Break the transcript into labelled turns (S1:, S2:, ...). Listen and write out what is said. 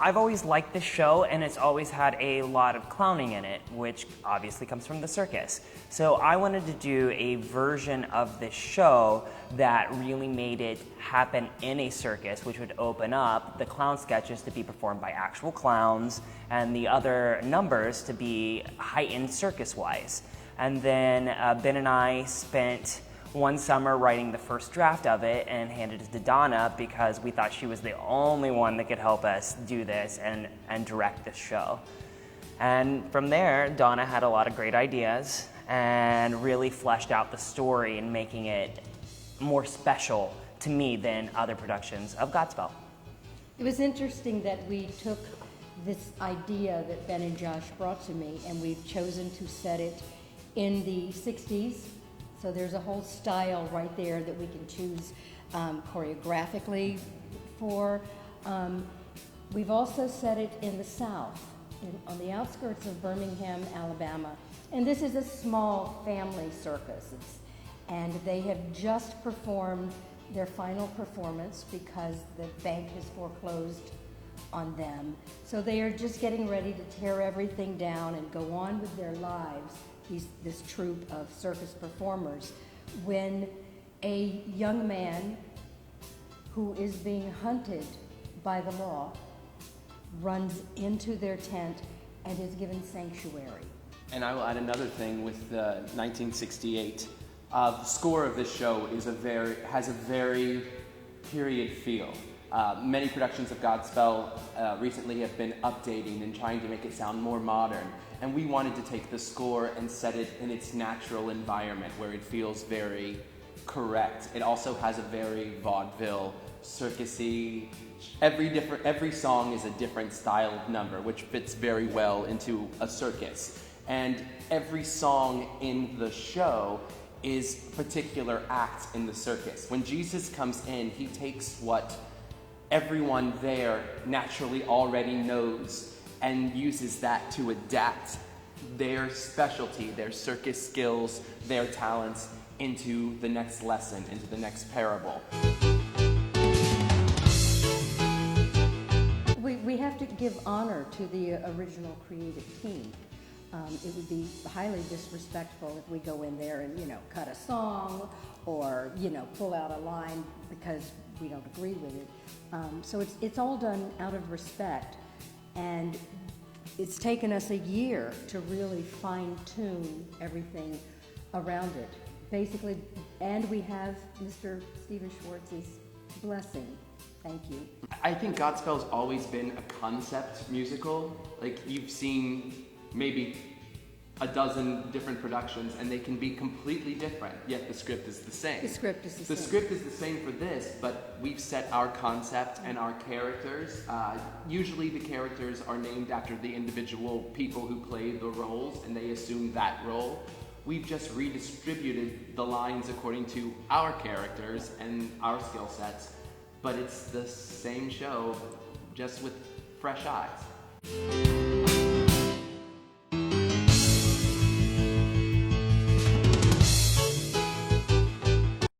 S1: I've always liked this show, and it's always had a lot of clowning in it, which obviously comes from the circus. So I wanted to do a version of this show that really made it happen in a circus, which would open up the clown sketches to be performed by actual clowns and the other numbers to be heightened circus-wise. And then Ben and I spent one summer writing the first draft of it and handed it to Donna because we thought she was the only one that could help us do this and direct this show. And from there, Donna had a lot of great ideas and really fleshed out the story and making it more special to me than other productions of Godspell.
S2: It was interesting that we took this idea that Ben and Josh brought to me, and we've chosen to set it in the 60s. So there's a whole style right there that we can choose choreographically for. We've also set it in the South, on the outskirts of Birmingham, Alabama. And this is a small family circus. And they have just performed their final performance because the bank has foreclosed on them. So they are just getting ready to tear everything down and go on with their lives. This troupe of circus performers, when a young man who is being hunted by the law runs into their tent and is given sanctuary.
S3: And I will add another thing with 1968. The score of this show has a very period feel. Many productions of Godspell recently have been updating and trying to make it sound more modern. And we wanted to take the score and set it in its natural environment where it feels very correct. It also has a very vaudeville, circusy, every song is a different styled number, which fits very well into a circus. And every song in the show is a particular act in the circus. When Jesus comes in, he takes what everyone there naturally already knows and uses that to adapt their specialty, their circus skills, their talents into the next lesson, into the next parable.
S2: We have to give honor to the original creative team. It would be highly disrespectful if we go in there and, cut a song or, pull out a line because we don't agree with it. So it's all done out of respect. And it's taken us a year to really fine-tune everything around it, basically. And we have Mr. Stephen Schwartz's blessing. Thank you.
S3: I think Godspell's always been a concept musical. Like, you've seen maybe a dozen different productions, and they can be completely different, yet the script is the same.
S2: The script is the same.
S3: The script is the same for this, but we've set our concept and our characters. Usually the characters are named after the individual people who play the roles, and they assume that role. We've just redistributed the lines according to our characters and our skill sets, but it's the same show, just with fresh eyes.